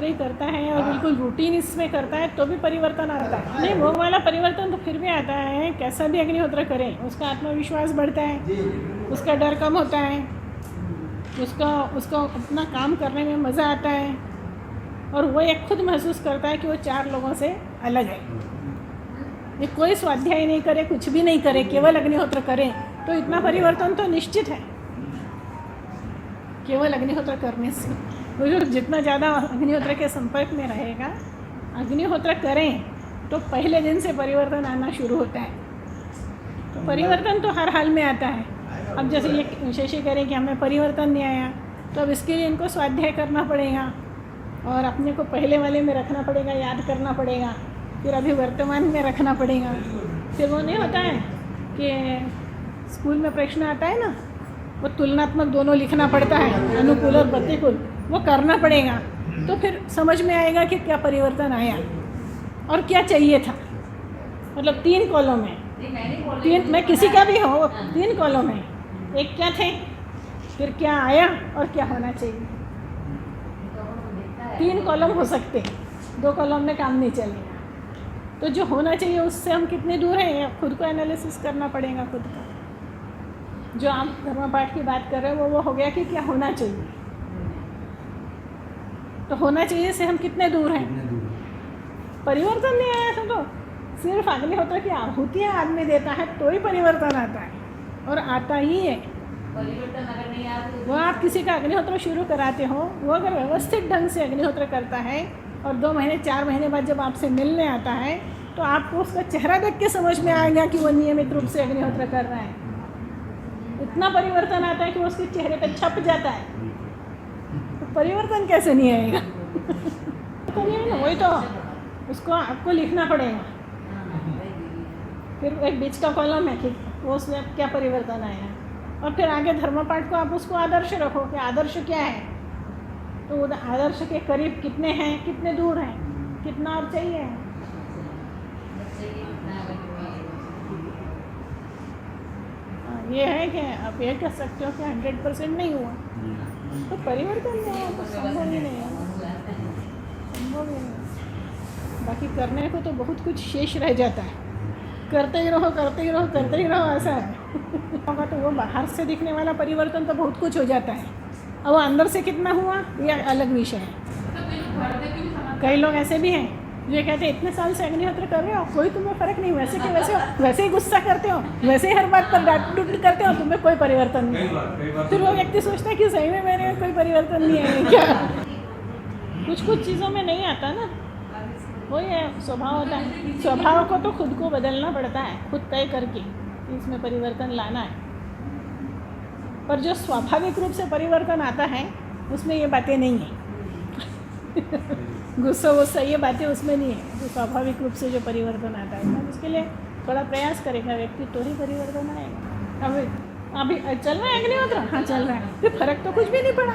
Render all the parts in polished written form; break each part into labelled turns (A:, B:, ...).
A: अग्निहोत्र ही करता है और बिल्कुल रूटीन इसमें करता है तो भी परिवर्तन आता है। नहीं, वो वाला परिवर्तन तो फिर भी आता है, कैसा भी अग्निहोत्र करें उसका आत्मविश्वास बढ़ता है, उसका डर कम होता है, उसको अपना काम करने में मज़ा आता है और वो एक खुद महसूस करता है कि वो 4 लोगों से अलग है। ये कोई स्वाध्याय नहीं करे, कुछ भी नहीं करे, केवल अग्निहोत्र करें तो इतना परिवर्तन तो निश्चित है केवल अग्निहोत्र करने से। तो जो जितना ज़्यादा अग्निहोत्र के संपर्क में रहेगा, अग्निहोत्र करें तो पहले दिन से परिवर्तन आना शुरू होता है। तो परिवर्तन तो हर हाल में आता है। अब जैसे ये शेषी करें कि हमें परिवर्तन नहीं आया, तो अब इसके लिए इनको स्वाध्याय करना पड़ेगा और अपने को पहले वाले में रखना पड़ेगा, याद करना पड़ेगा, फिर अभी वर्तमान में रखना पड़ेगा। फिर वो नहीं होता है कि स्कूल में प्रश्न आता है ना, वो तुलनात्मक दोनों लिखना पड़ता है, अनुकूल और प्रतिकूल, वो करना पड़ेगा। तो फिर समझ में आएगा कि क्या परिवर्तन आया और क्या चाहिए था। मतलब 3 कॉलम है, 3 मैं किसी का भी हो, 3 कॉलम है, एक क्या थे, फिर क्या आया और क्या होना चाहिए। 3 कॉलम हो सकते हैं, 2 कॉलम में काम नहीं चलेगा। तो जो होना चाहिए उससे हम कितने दूर हैं, खुद को एनालिसिस करना पड़ेगा खुद का। जो आप धर्म पाठ की बात कर रहे हो वो हो गया कि क्या होना चाहिए। तो होना चाहिए से हम कितने दूर हैं। परिवर्तन नहीं आया था तो सिर्फ अग्निहोत्र की आहुति आदमी देता है तो ही परिवर्तन आता है, और आता ही है।
B: परिवर्तन अगर नहीं आया तो
A: वो आप किसी का अग्निहोत्र शुरू कराते हो, वो अगर व्यवस्थित ढंग से अग्निहोत्र करता है और 2 महीने 4 महीने बाद जब आपसे मिलने आता है तो आपको उसका चेहरा देख के समझ में आएगा कि वो नियमित रूप से अग्निहोत्र कर रहा है। इतना परिवर्तन आता है कि वो उसके चेहरे पर छप जाता है। तो परिवर्तन कैसे नहीं आएगा? करिए ना, वही तो उसको आपको लिखना पड़ेगा। फिर एक बीच का कॉलम है कि वो उसमें क्या परिवर्तन आया, और फिर आगे धर्म पाठ को आप उसको आदर्श रखो कि आदर्श क्या है। तो वो आदर्श के करीब कितने हैं, कितने दूर हैं, कितना और चाहिए। ये है कि आप ये कह सकते हो कि 100% नहीं हुआ, तो परिवर्तन नहीं हुआ तो संभव ही नहीं है, संभव ही नहीं। बाकी करने को तो बहुत कुछ शेष रह जाता है, करते ही रहो करते ही रहो करते ही रहो, ऐसा है। होगा तो वो बाहर से दिखने वाला परिवर्तन तो बहुत कुछ हो जाता है, अब वो अंदर से कितना हुआ ये अलग विषय है। कई लोग ऐसे भी हैं जो कहते हैं इतने साल से अग्निहोत्र कर रहे हो, कोई तुम्हें फ़र्क नहीं, वैसे के वैसे हो, वैसे ही गुस्सा करते हो, वैसे ही हर बात पर डांट डुट करते हो, तुम्हें कोई परिवर्तन नहीं। फिर वो व्यक्ति सोचता है कि सही में मेरे कोई परिवर्तन नहीं है क्या। कुछ चीज़ों में नहीं आता ना, वही है, स्वभाव होता है। स्वभाव को तो खुद को बदलना पड़ता है, खुद तय करके कि इसमें परिवर्तन लाना है। पर जो स्वाभाविक रूप से परिवर्तन आता है उसमें ये बातें नहीं है। गुस्सा वुस्सा ये बातें उसमें नहीं है। जो स्वाभाविक रूप से जो परिवर्तन आता है तो उसके लिए थोड़ा प्रयास करेगा व्यक्ति तो ही परिवर्तन आएगा। अभी चल रहा है अग्निहोत्र, हाँ चल रहा है, फिर फर्क तो कुछ भी नहीं पड़ा।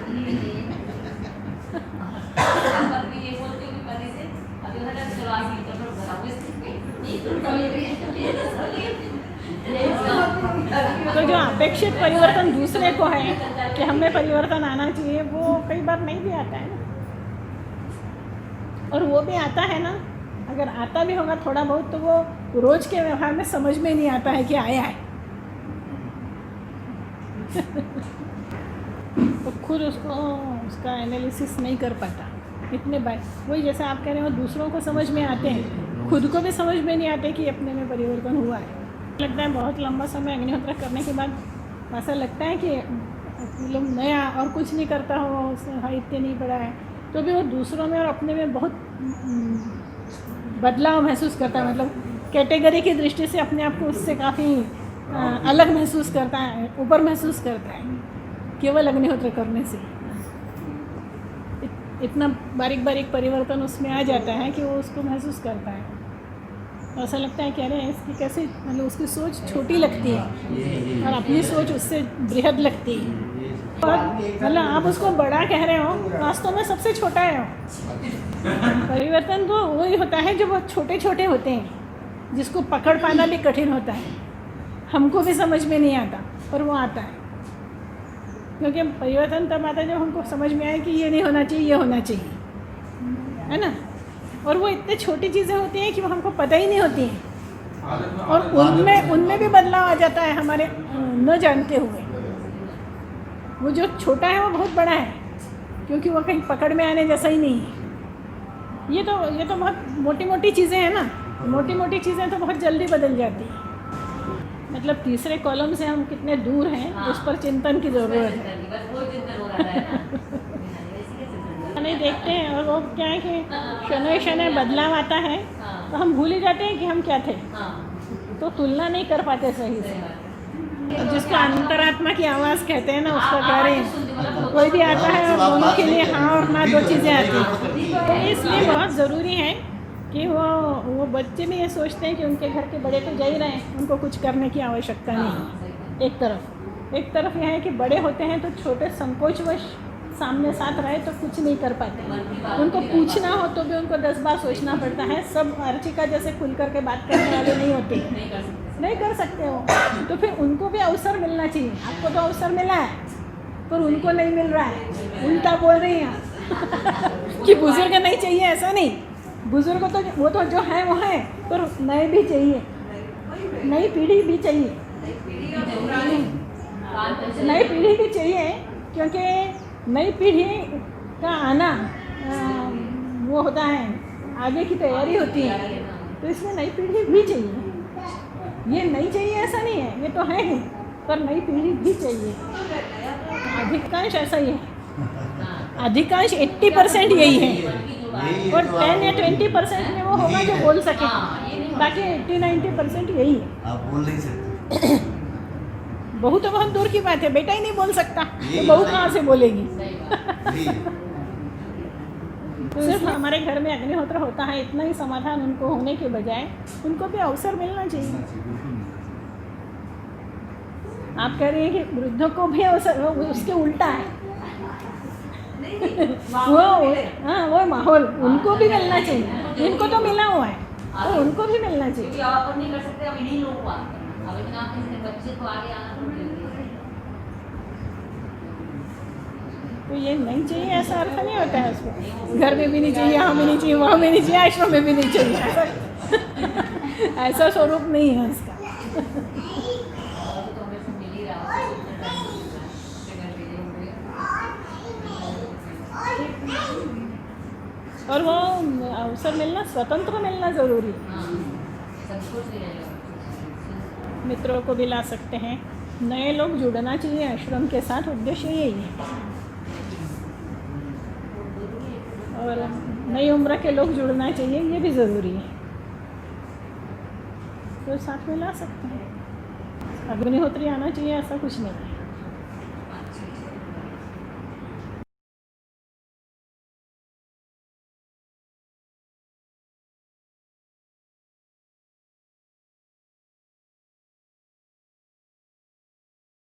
A: तो जो अपेक्षित परिवर्तन दूसरे को है कि हमें परिवर्तन आना चाहिए, वो कई बार नहीं भी आता है ना। और वो भी आता है ना, अगर आता भी होगा थोड़ा बहुत तो वो रोज़ के व्यवहार में समझ में नहीं आता है कि आया है। तो खुद उसका एनालिसिस नहीं कर पाता इतने बार। वही जैसे आप कह रहे हो दूसरों को समझ में आते हैं, खुद को भी समझ में नहीं आते कि अपने में परिवर्तन हुआ है। लगता है बहुत लंबा समय अग्निहोत्र करने के बाद ऐसा लगता है कि मतलब नया और कुछ नहीं करता हो, उसने साहित्य नहीं पढ़ा है, तो भी वो दूसरों में और अपने में बहुत बदलाव महसूस करता है। मतलब कैटेगरी की दृष्टि से अपने आप को उससे काफ़ी अलग महसूस करता है, ऊपर महसूस करता है केवल अग्निहोत्र करने से। इतना बारीक बारीक परिवर्तन उसमें आ जाता है कि वो उसको महसूस करता है। तो ऐसा लगता है कि अरे इसकी कैसे, मतलब उसकी सोच छोटी लगती है और अपनी सोच उससे बृहद लगती है। और मतलब आप उसको बड़ा कह रहे हो, वास्तव में सबसे छोटा है वो। परिवर्तन तो वही होता है जो बहुत छोटे छोटे होते हैं, जिसको पकड़ पाना भी कठिन होता है, हमको भी समझ में नहीं आता, पर वो आता है। क्योंकि परिवर्तन तब आता है जब हमको समझ में आए कि ये नहीं होना चाहिए, ये होना चाहिए। है ना। और वो इतनी छोटी चीज़ें होती हैं कि वो हमको पता ही नहीं होती हैं, और उनमें भी बदलाव आ जाता है हमारे न जानते हुए। वो जो छोटा है वो बहुत बड़ा है, क्योंकि वो कहीं पकड़ में आने जैसा ही नहीं है। ये तो बहुत मोटी मोटी चीज़ें हैं ना, मोटी मोटी चीज़ें तो बहुत जल्दी बदल जाती हैं। मतलब तीसरे कॉलम से हम कितने दूर हैं, उस पर चिंतन की ज़रूरत है।
B: बस वो चिंतन हो रहा है ना।
A: नहीं देखते हैं, और वो क्या है कि शनै शनै बदलाव आता है, तो हम भूल ही जाते हैं कि हम क्या थे, तो तुलना नहीं कर पाते सही से। जिसको अंतरात्मा की आवाज़ कहते हैं ना, उसका कह रहे हैं कोई भी आता है और दोनों के लिए हाँ और ना दो चीज़ें आती हैं। तो इसलिए बहुत ज़रूरी है कि वो बच्चे भी ये सोचते हैं कि उनके घर के बड़े तो जा ही रहे हैं, उनको कुछ करने की आवश्यकता नहीं है। एक तरफ यह है कि बड़े होते हैं तो छोटे संकोचवश सामने साथ रहे तो कुछ नहीं कर पाते, उनको पूछना हो तो भी उनको 10 बार सोचना पड़ता है। सब अर्चिका जैसे खुल करके बात करने वाले नहीं होते, नहीं कर सकते हो, तो फिर उनको भी अवसर मिलना चाहिए। आपको तो अवसर मिला है पर उनको नहीं मिल रहा है, उल्टा बोल रही हैं आप कि बुजुर्ग नहीं चाहिए, ऐसा नहीं। बुजुर्ग तो वो तो जो है वो है, पर नए भी चाहिए, नई पीढ़ी भी चाहिए, नई पीढ़ी भी चाहिए, क्योंकि नई पीढ़ी का आना वो होता है, आगे की तैयारी होती है, तो इसमें नई पीढ़ी भी चाहिए। ये नहीं चाहिए ऐसा नहीं है, ये तो है ही, पर नई पीढ़ी भी चाहिए। अधिकांश ऐसा ही है, अधिकांश 80% यही है, और 10 या 20% में वो होगा जो बोल सके, बाकी 80-90% यही है।
C: आप बोल नहीं सकते।
A: बहू तो बहुत दूर की बात है, बेटा ही नहीं बोल सकता तो बहू कहाँ से बोलेगी। तो सिर्फ हमारे घर में अग्निहोत्र होता है, इतना ही समाधान उनको होने के बजाय उनको भी अवसर मिलना चाहिए। आप कह रही हैं कि वृद्धों को भी अवसर, उसके उल्टा है वो माहौल उनको भी मिलना चाहिए। इनको तो मिला हुआ है तो उनको भी मिलना चाहिए।
B: क्योंकि आप नहीं कर सकते, अब इन्हीं लोगों को आता है। अब लेकिन आप किसी बच्चे को आगे आना तो
A: तो ये नहीं चाहिए ऐसा अर्थ नहीं होता है उसको। घर में भी नहीं चाहिए, यहाँ भी नहीं चाहिए, वहाँ भी नहीं चाहिए, आश्रम में भी नहीं चाहिए, ऐसा स्वरूप नहीं है उसका। और वो अवसर मिलना, स्वतंत्र मिलना ज़रूरी है। मित्रों को भी ला सकते हैं, नए लोग जुड़ना चाहिए आश्रम के साथ, उद्देश्य यही है। और नई उम्र के लोग जुड़ना चाहिए, ये भी ज़रूरी है, तो साथ में ला सकते हैं। अग्निहोत्री आना चाहिए ऐसा कुछ नहीं है।